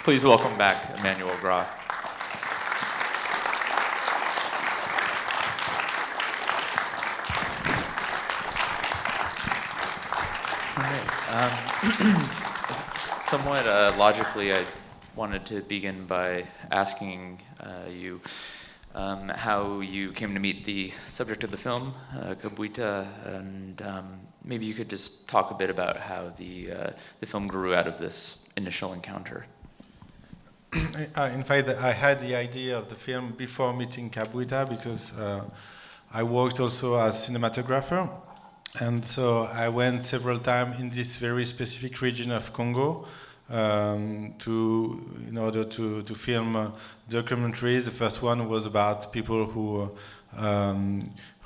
Please welcome back Emmanuel Gras. Somewhat logically, I wanted to begin by asking you how you came to meet the subject of the film, Kabwita, and maybe you could just talk a bit about how the film grew out of this initial encounter. In fact, I had the idea of the film before meeting Kabwita because I worked also as cinematographer, and so I went several times in this very specific region of Congo in order to film documentaries. The first one was about people who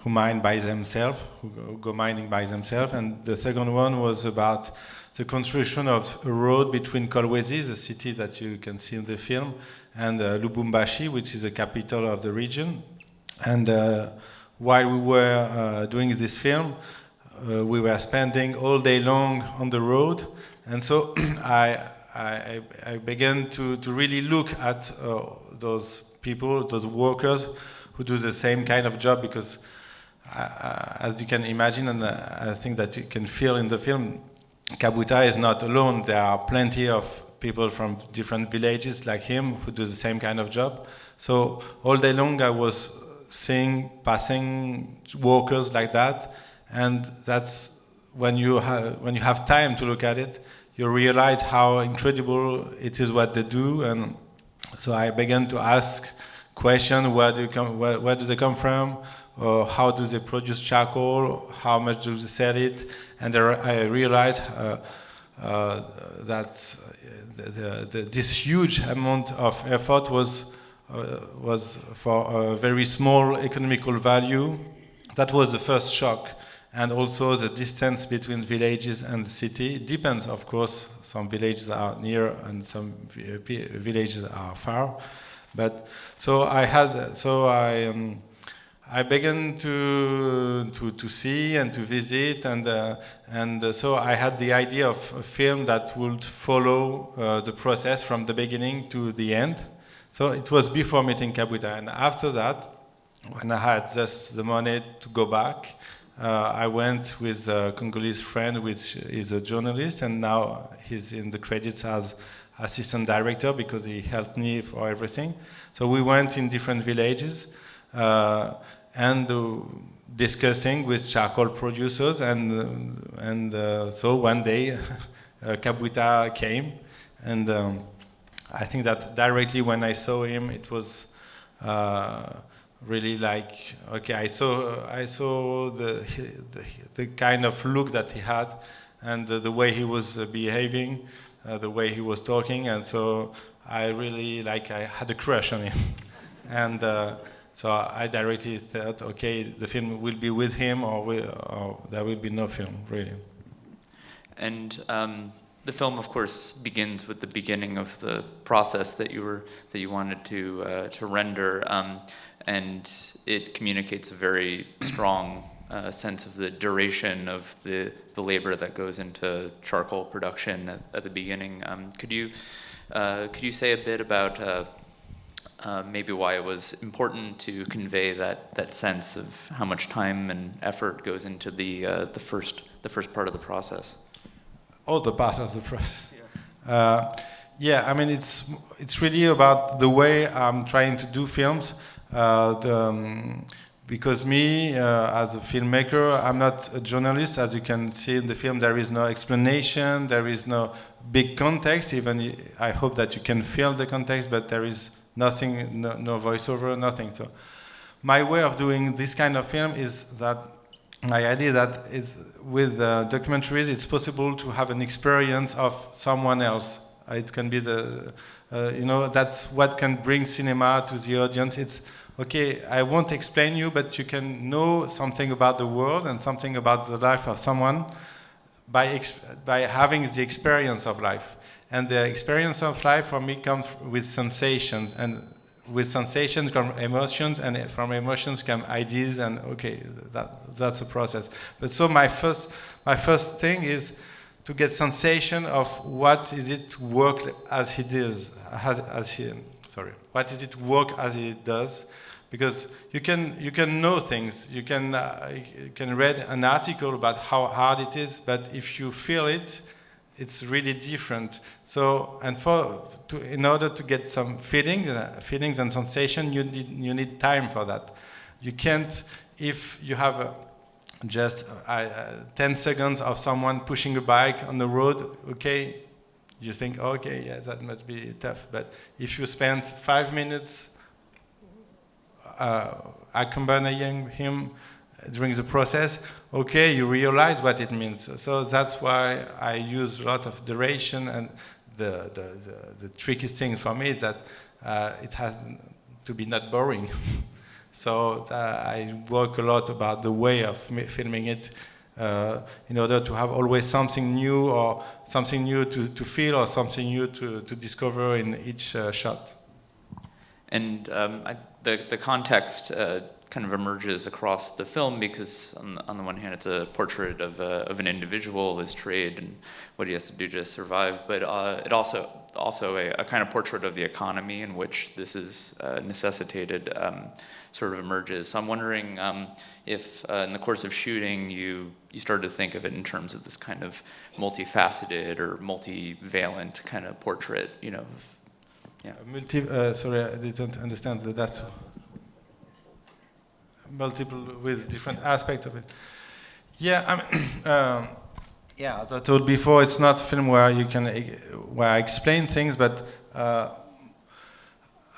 mine by themselves, who go mining by themselves, and the second one was about the construction of a road between Congolese, the city that you can see in the film, and Lubumbashi, which is the capital of the region. And while we were doing this film, we were spending all day long on the road, and so I began to really look at those people, those workers who do the same kind of job, because as you can imagine, and I think that you can feel in the film, Kabwita is not alone. There are plenty of people from different villages like him who do the same kind of job. So all day long I was seeing passing workers like that, and that's when you have time to look at it, you realize how incredible it is what they do. And so I began to ask questions: where do they come from? Or how do they produce charcoal? How much do they sell it? And I realized that this huge amount of effort was for a very small economical value. That was the first shock. And also the distance between villages and the city depends, of course. Some villages are near and some villages are far. But so I began to see and to visit, and so I had the idea of a film that would follow the process from the beginning to the end. So it was before meeting Kabwita, and after that, when I had just the money to go back, I went with a Congolese friend, which is a journalist, and now he's in the credits as assistant director because he helped me for everything. So we went in different villages. And discussing with charcoal producers, and so one day Kabwita came, and I think that directly when I saw him, it was really like, okay, I saw the kind of look that he had, and the way he was behaving, the way he was talking, and so I really I had a crush on him, and. So I directly thought, okay, the film will be with him, or there will be no film, really. And the film, of course, begins with the beginning of the process that you wanted to render, and it communicates a very strong sense of the duration of the labor that goes into charcoal production at the beginning. Could you say a bit about maybe why it was important to convey that sense of how much time and effort goes into the first part of the process? All the part of the process. Yeah. I mean, it's really about the way I'm trying to do films. Because me, as a filmmaker, I'm not a journalist. As you can see in the film, there is no explanation, there is no big context. Even I hope that you can feel the context, but there is nothing, no voiceover, nothing. So my way of doing this kind of film is that my idea that with documentaries, it's possible to have an experience of someone else. It can be that's what can bring cinema to the audience. It's, okay, I won't explain you, but you can know something about the world and something about the life of someone by having the experience of life. And the experience of life for me comes with sensations, and with sensations come emotions, and from emotions come ideas, and okay, that's a process. But so my first thing is to get sensation of what is it to work as he does, what is it to work as he does, because you can know things, you can read an article about how hard it is, but if you feel it, it's really different. So, and in order to get some feelings and sensation, you need time for that. You can't, if you have just 10 seconds of someone pushing a bike on the road, okay, you think, okay, yeah, that must be tough. But if you spend 5 minutes accompanying him during the process, okay, you realize what it means. So that's why I use a lot of duration, and the tricky thing for me is that it has to be not boring. So I work a lot about the way of filming it in order to have always something new, or something new to feel, or something new to discover in each shot. And the context kind of emerges across the film, because on the one hand it's a portrait of an individual, his trade and what he has to do to survive, but it also a kind of portrait of the economy in which this is necessitated sort of emerges. So I'm wondering if in the course of shooting you started to think of it in terms of this kind of multifaceted or multivalent kind of portrait, you know. Yeah. Sorry, I didn't understand that. Multiple with different aspects of it. Yeah, I mean, yeah, as I told before, it's not a film where I explain things, but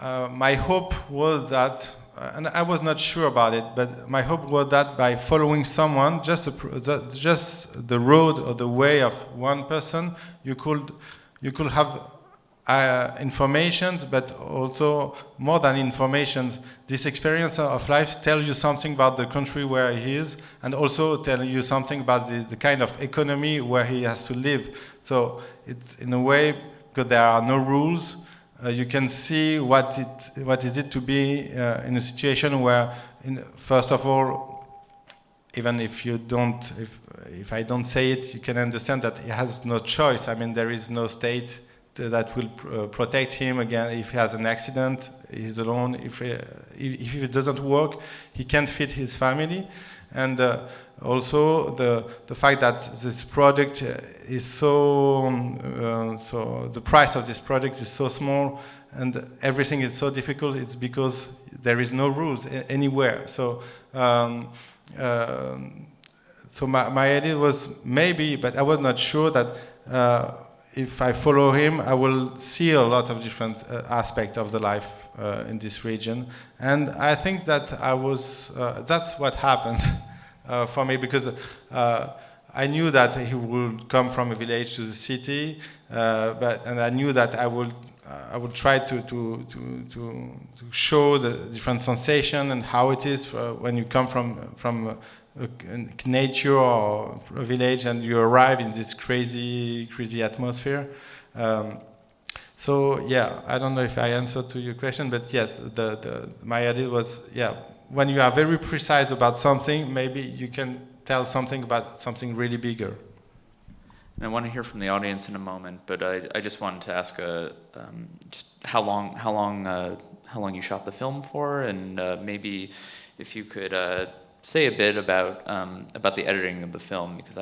my hope was that, and I was not sure about it, but my hope was that by following someone, just the road or the way of one person, you could have information, but also more than information, this experience of life tells you something about the country where he is, and also tell you something about the kind of economy where he has to live. So it's in a way, because there are no rules, you can see what is it to be in a situation where, first of all, even if you don't, if I don't say it, you can understand that he has no choice. I mean, there is no state that will protect him again if he has an accident. He's alone. If it doesn't work, he can't feed his family, and also the fact that this project is so the price of this project is so small and everything is so difficult. It's because there is no rules anywhere. So so my idea was maybe, but I was not sure that. If I follow him, I will see a lot of different aspects of the life in this region, and I think that that's what happened for me, because I knew that he would come from a village to the city, and I knew that I would try to show the different sensation and how it is when you come from nature or a village and you arrive in this crazy atmosphere. So yeah, I don't know if I answered to your question, but yes, my idea was, yeah, when you are very precise about something, maybe you can tell something about something really bigger. And I want to hear from the audience in a moment, but I just wanted to ask just how long you shot the film for, and maybe if you could say a bit about the editing of the film, because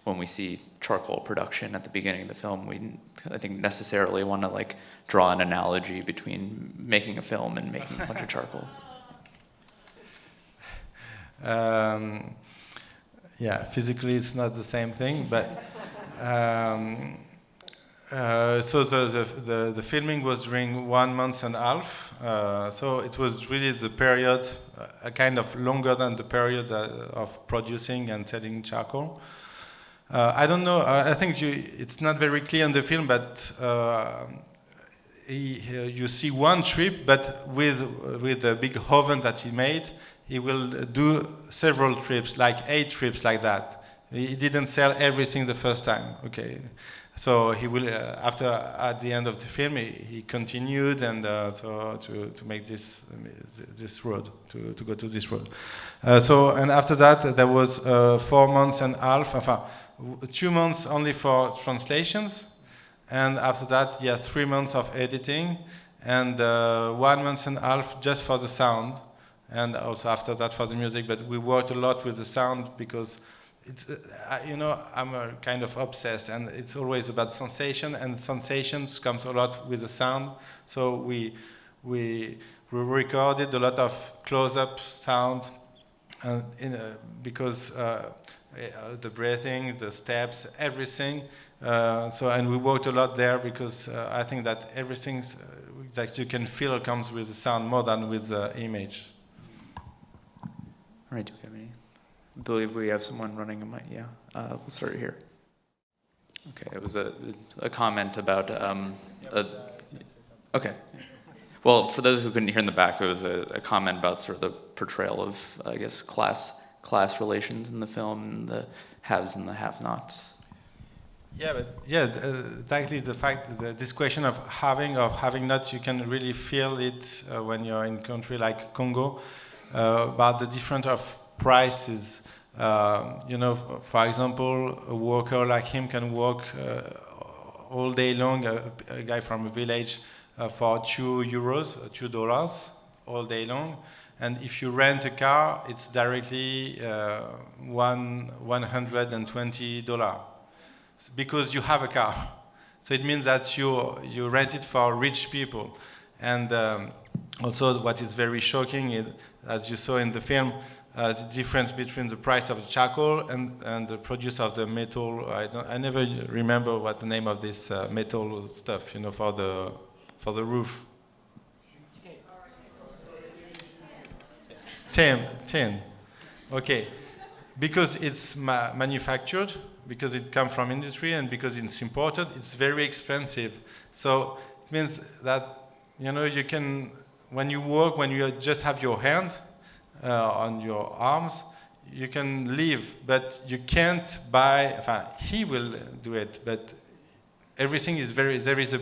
when we see charcoal production at the beginning of the film, I think necessarily want to like draw an analogy between making a film and making a bunch of charcoal. Yeah, physically it's not the same thing, but so the filming was during 1 month and a half. So it was really the period, a kind of longer than the period of producing and selling charcoal. I don't know. I think it's not very clear in the film, but you see one trip, but with the big oven that he made, he will do several trips, like 8 trips like that. He didn't sell everything the first time. Okay. So he will, at the end of the film, he continued and to make this road, to go to this road. And after that, there was 4 months and a half. 2 months only for translations, and after that, 3 months of editing, and 1 month and a half just for the sound, and also after that for the music. But we worked a lot with the sound because it's, I'm kind of obsessed, and it's always about sensation, and sensations comes a lot with the sound. So we recorded a lot of close-up sound, because the breathing, the steps, everything. And we worked a lot there because I think that everything that you can feel comes with the sound more than with the image. All right, do we have any? I believe we have someone running a mic. Yeah, we'll start here. Okay, it was a comment about okay. Well, for those who couldn't hear in the back, it was a comment about sort of the portrayal of, I guess, class relations in the film, and the haves and the have-nots. Exactly the fact that this question of having or having not, you can really feel it when you're in a country like Congo, about the difference of prices. For example, a worker like him can work all day long, a guy from a village, for €2, $2 all day long. And if you rent a car, it's directly $120 because you have a car. So it means that you rent it for rich people. And also what is very shocking is, as you saw in the film, the difference between the price of the charcoal and the produce of the metal. I never remember what the name of this metal stuff, for the roof. Tin. Okay. Because it's manufactured, because it comes from industry, and because it's imported, it's very expensive. So it means that, you can, when you work, when you just have your hand on your arms, you can live, but you can't buy, he will do it, but everything is there is a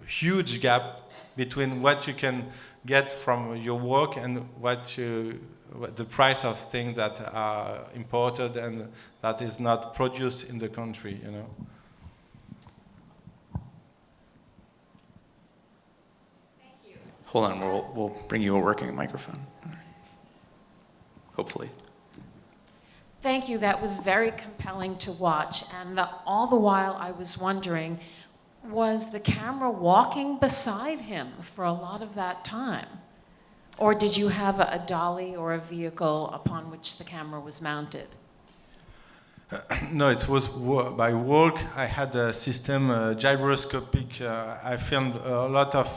huge gap between what you can get from your work and what the price of things that are imported and that is not produced in the country, Thank you. Hold on, we'll bring you a working microphone. Hopefully. Thank you. That was very compelling to watch. And all the while I was wondering, was the camera walking beside him for a lot of that time? Or did you have a dolly or a vehicle upon which the camera was mounted? No, it was by work. I had a system, gyroscopic. I filmed a lot of,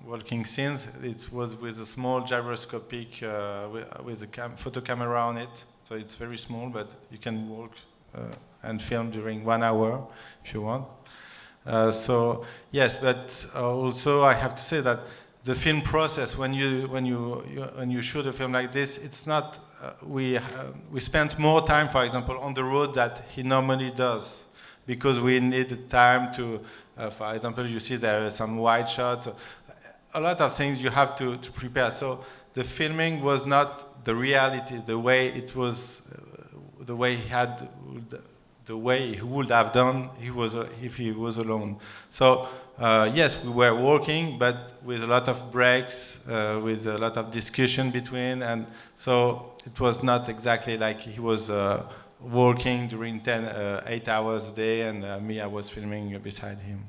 walking scenes. It was with a small gyroscopic, with a photo camera on it. So it's very small, but you can walk and film during 1 hour if you want. So yes, but also I have to say that the film process, when you shoot a film like this, it's not. We spent more time, for example, on the road that he normally does, because we need time to. For example, you see there are some wide shots. A lot of things you have to prepare. So the filming was not the reality, the way it was, the way he had. The way he would have done if he was alone. So yes, we were working, but with a lot of breaks, with a lot of discussion between, and so it was not exactly like he was working during 8 hours a day, and me, I was filming beside him.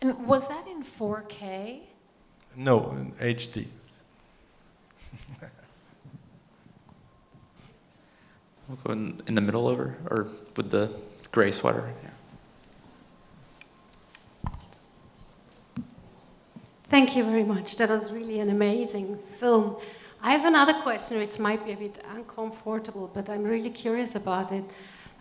And was that in 4K? No, in HD. We'll go in the middle over, or with the gray sweater. Yeah. Thank you very much. That was really an amazing film. I have another question, which might be a bit uncomfortable, but I'm really curious about it.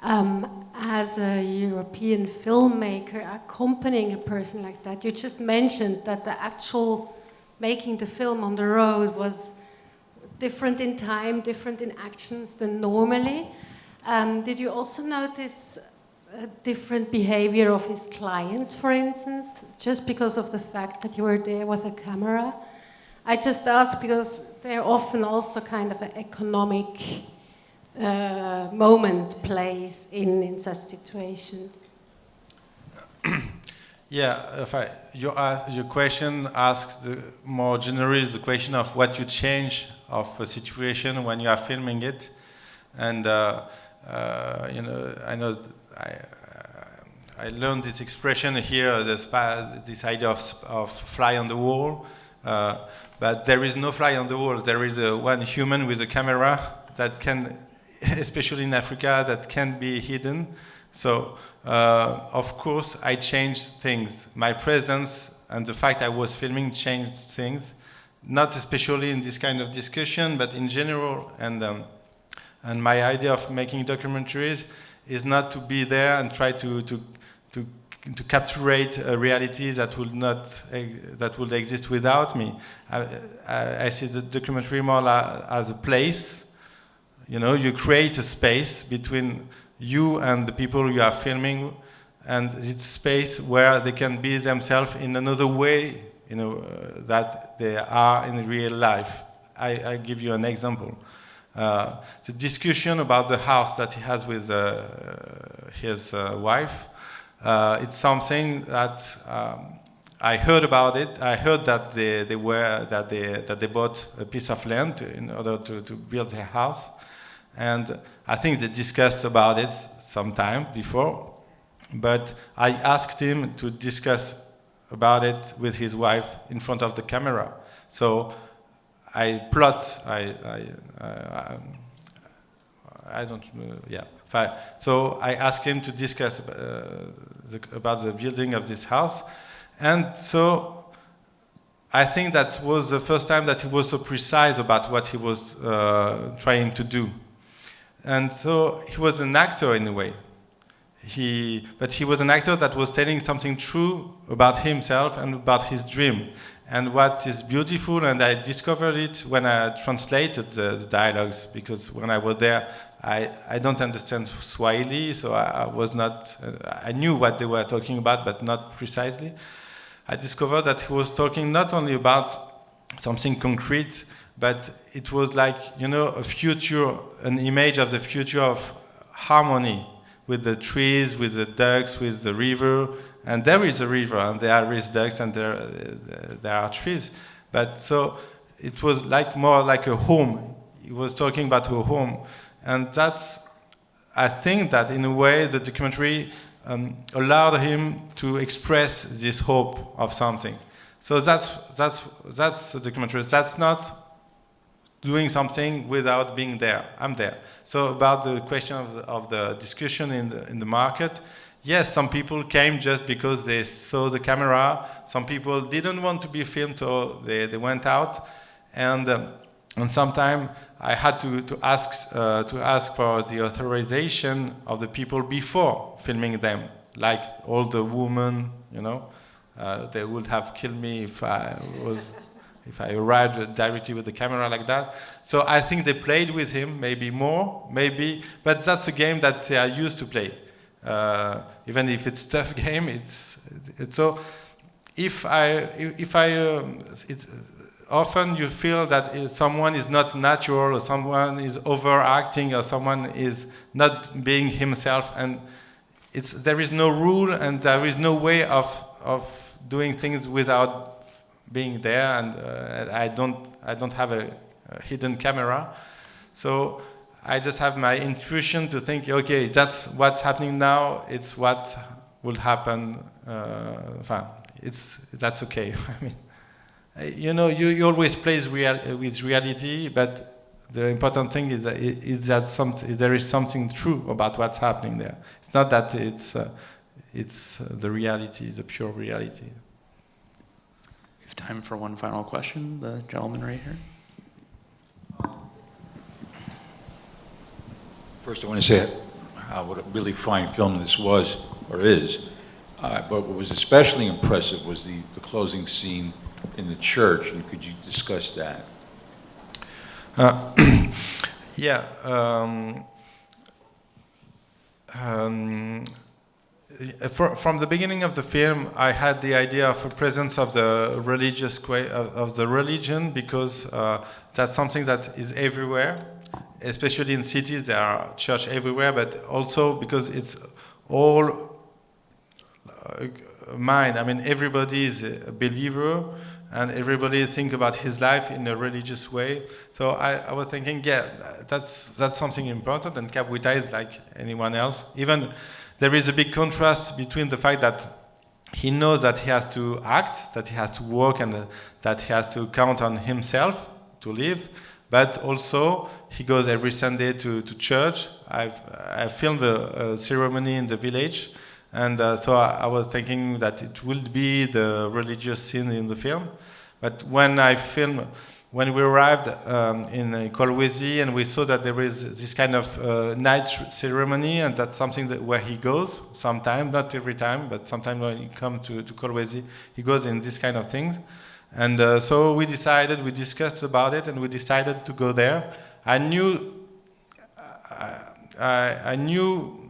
As a European filmmaker accompanying a person like that, you just mentioned that the actual making the film on the road was different in time, different in actions than normally. Did you also notice a different behavior of his clients, for instance, just because of the fact that you were there with a camera? I just ask because they're often also kind of an economic moment plays in such situations. Yeah, your question asks more generally the question of what you change of a situation when you are filming it, and you know, I learned this expression here, this idea of fly on the wall, but there is no fly on the wall. There is one human with a camera that can, especially in Africa, that can be hidden. So, of course, I changed things. My presence and the fact I was filming changed things, not especially in this kind of discussion, but in general. And my idea of making documentaries is not to be there and try to capturate a reality that would exist without me. I see the documentary more as a place. You know, you create a space between you and the people you are filming, and it's space where they can be themselves in another way, you know, that they are in real life. I give you an example. The discussion about the house that he has with his wife, it's something that I heard about it. I heard that they bought a piece of land in order to build their house, and I think they discussed about it sometime before. But I asked him to discuss about it with his wife in front of the camera. So I don't, yeah. So I asked him to discuss about the building of this house. And so I think that was the first time that he was so precise about what he was trying to do. And so he was an actor in a way. But he was an actor that was telling something true about himself and about his dream. And what is beautiful, and I discovered it when I translated the dialogues, because when I was there, I don't understand Swahili, so I knew what they were talking about, but not precisely. I discovered that he was talking not only about something concrete, but it was like, you know, a future, an image of the future of harmony with the trees, with the ducks, with the river. And there is a river, and there is ducks, and there are trees. But so it was like more like a home. He was talking about a home. And I think that in a way the documentary allowed him to express this hope of something. So that's the documentary. That's not doing something without being there. I'm there. So about the question of the discussion in the market, yes, some people came just because they saw the camera. Some people didn't want to be filmed, so they went out. And sometimes I had to ask for the authorization of the people before filming them, like all the women, you know. They would have killed me if I arrived directly with the camera like that. So I think they played with him, maybe more, maybe, but that's a game that they are used to play. Even if it's a tough game, it's so. Often you feel that someone is not natural, or someone is overacting, or someone is not being himself, and there is no rule, and there is no way of doing things without being there, and I don't have a hidden camera, so I just have my intuition to think, okay, that's what's happening now. It's what will happen. That's okay. I mean, you know, you always play with reality, but the important thing is that there is something true about what's happening there. It's not that it's the reality, the pure reality. We have time for one final question. The gentleman right here. First, I want to say what a really fine film this was, or is. But what was especially impressive was the closing scene in the church, and could you discuss that? Yeah. From the beginning of the film, I had the idea of a presence of the religious of the religion, because that's something that is everywhere. especially in cities, there are church everywhere, but also because it's all mind. I mean, everybody is a believer, and everybody think about his life in a religious way. So I was thinking, yeah, that's something important, and Kabwita is like anyone else. Even there is a big contrast between the fact that he knows that he has to act, that he has to work, and that he has to count on himself to live, but also he goes every Sunday to church. I filmed a ceremony in the village, and so I was thinking that it will be the religious scene in the film. But when we arrived in Congolese, and we saw that there is this kind of night ceremony, and that's something where he goes sometimes, not every time, but sometimes when he comes to Congolese, he goes in this kind of things. And so we discussed about it, and we decided to go there. I knew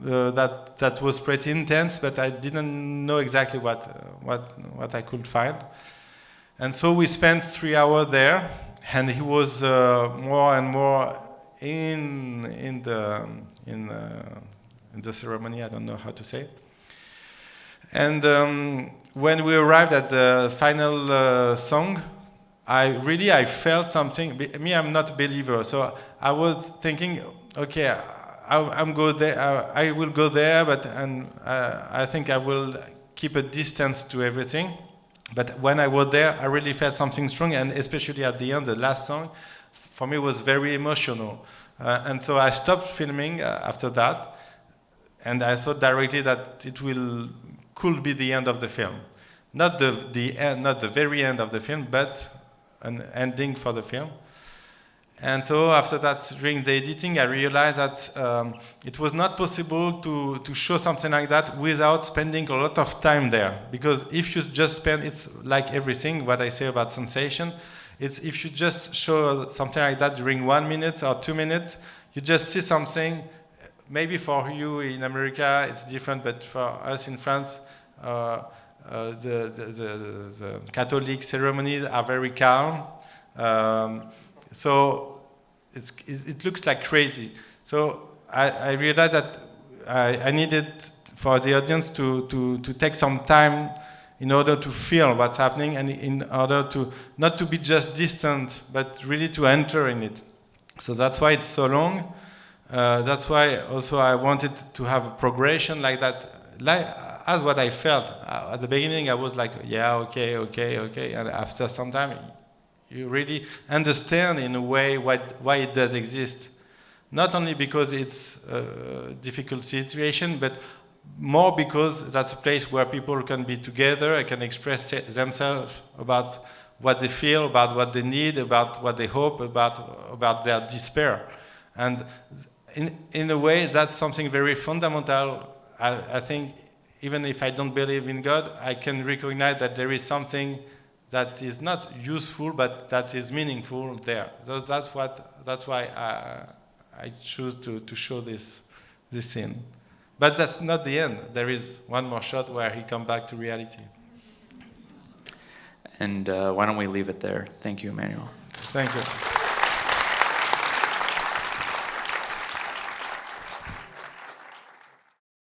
that was pretty intense, but I didn't know exactly what I could find. And so we spent 3 hours there, and he was more and more in the ceremony. I don't know how to say. And when we arrived at the final song, I felt something. Me, I'm not a believer, so I was thinking, okay, I will go there, but I think I will keep a distance to everything. But when I was there, I really felt something strong, and especially at the end, the last song, for me was very emotional. And so I stopped filming after that, and I thought directly that could be the end of the film. Not the end, not the very end of the film, but an ending for the film. And so after that, during the editing, I realized that it was not possible to show something like that without spending a lot of time there. Because if you just spend, it's like everything, what I say about sensation, it's if you just show something like that during 1 minute or 2 minutes, you just see something. Maybe for you in America it's different, but for us in France, the Catholic ceremonies are very calm. So it looks like crazy. So I realized that I needed for the audience to take some time in order to feel what's happening, and in order to not to be just distant, but really to enter in it. So that's why it's so long. That's why also I wanted to have a progression like that, as what I felt. At the beginning I was like, yeah, okay, and after some time you really understand in a way why it does exist. Not only because it's a difficult situation, but more because that's a place where people can be together and can express themselves about what they feel, about what they need, about what they hope, about their despair. And in a way, that's something very fundamental. I think even if I don't believe in God, I can recognize that there is something that is not useful, but that is meaningful there. So that's why I choose to show this scene. But that's not the end. There is one more shot where he comes back to reality. And why don't we leave it there? Thank you, Emmanuel. Thank you.